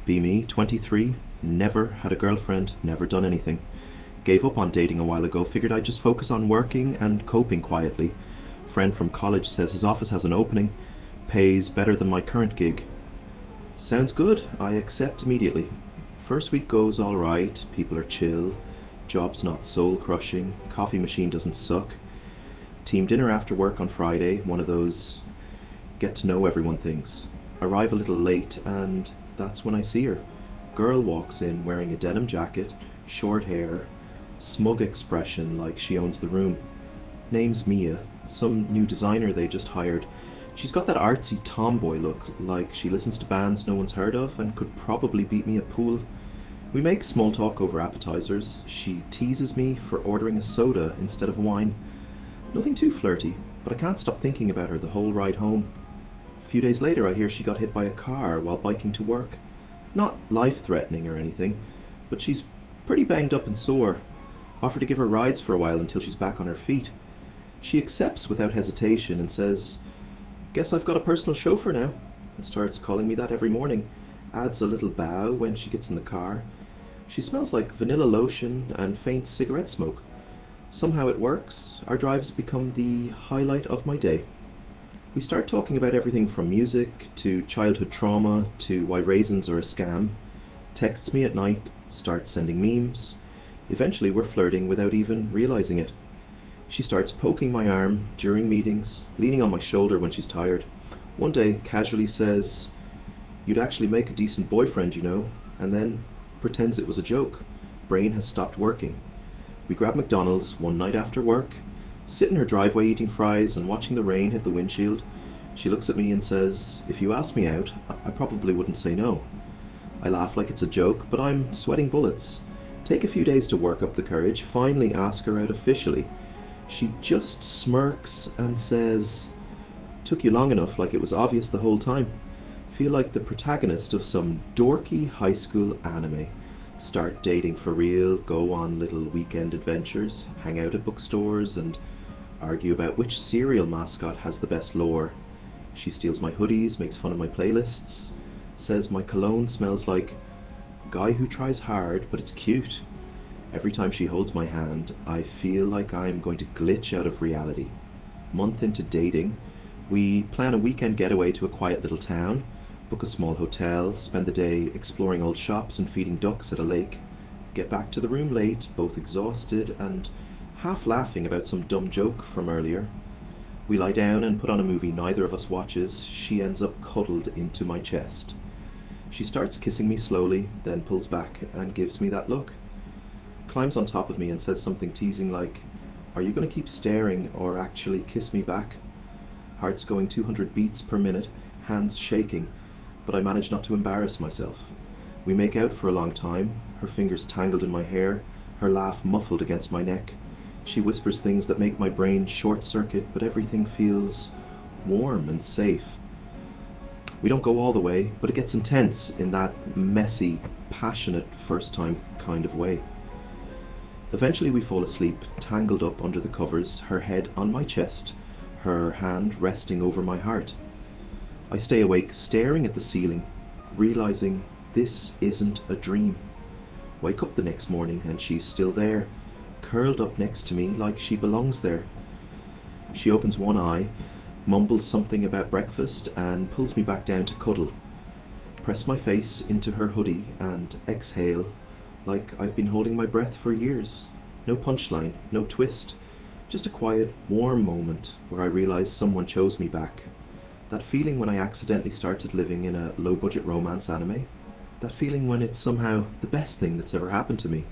Be me, 23, never had a girlfriend, never done anything. Gave up on dating a while ago, figured I'd just focus on working and coping quietly. Friend from college says his office has an opening, pays better than my current gig. Sounds good, I accept immediately. First week goes alright, people are chill, job's not soul crushing, coffee machine doesn't suck. Team dinner after work on Friday, one of those get to know everyone things. Arrive a little late and that's when I see her. Girl walks in wearing a denim jacket, short hair, smug expression like she owns the room. Name's Mia, some new designer they just hired. She's got that artsy tomboy look, like she listens to bands no one's heard of and could probably beat me at pool. We make small talk over appetizers. She teases me for ordering a soda instead of wine. Nothing too flirty, but I can't stop thinking about her the whole ride home. A few days later I hear she got hit by a car while biking to work. Not life-threatening or anything, but she's pretty banged up and sore. Offer to give her rides for a while until she's back on her feet. She accepts without hesitation and says, "Guess I've got a personal chauffeur now," and starts calling me that every morning. Adds a little bow when she gets in the car. She smells like vanilla lotion and faint cigarette smoke. Somehow it works. Our drives become the highlight of my day. We start talking about everything from music to childhood trauma to why raisins are a scam. Texts me at night, starts sending memes. Eventually we're flirting without even realizing it. She starts poking my arm during meetings, leaning on my shoulder when she's tired. One day casually says, "You'd actually make a decent boyfriend, you know," and then pretends it was a joke. Brain has stopped working. We grab McDonald's one night after work, sit in her driveway eating fries and watching the rain hit the windshield. She looks at me and says, "If you asked me out, I probably wouldn't say no." I laugh like it's a joke, but I'm sweating bullets. Take a few days to work up the courage, finally ask her out officially. She just smirks and says, "Took you long enough, like it was obvious the whole time." Feel like the protagonist of some dorky high school anime. Start dating for real, go on little weekend adventures, hang out at bookstores and argue about which cereal mascot has the best lore. She steals my hoodies, makes fun of my playlists, says my cologne smells like guy who tries hard but it's cute. Every time she holds my hand, I feel like I'm going to glitch out of reality. Month into dating, we plan a weekend getaway to a quiet little town, book a small hotel, spend the day exploring old shops and feeding ducks at a lake, get back to the room late, both exhausted and half laughing about some dumb joke from earlier. We lie down and put on a movie neither of us watches. She ends up cuddled into my chest. She starts kissing me slowly, then pulls back and gives me that look. Climbs on top of me and says something teasing like, "Are you going to keep staring or actually kiss me back?" Heart's going 200 beats per minute, hands shaking, but I manage not to embarrass myself. We make out for a long time, her fingers tangled in my hair, her laugh muffled against my neck. She whispers things that make my brain short-circuit, but everything feels warm and safe. We don't go all the way, but it gets intense in that messy, passionate, first-time kind of way. Eventually we fall asleep, tangled up under the covers, her head on my chest, her hand resting over my heart. I stay awake, staring at the ceiling, realizing this isn't a dream. Wake up the next morning and she's still there, curled up next to me like she belongs there. She opens one eye, mumbles something about breakfast and pulls me back down to cuddle. Press my face into her hoodie and exhale like I've been holding my breath for years. No punchline, no twist, just a quiet, warm moment where I realize someone chose me back. That feeling when I accidentally started living in a low-budget romance anime. That feeling when it's somehow the best thing that's ever happened to me.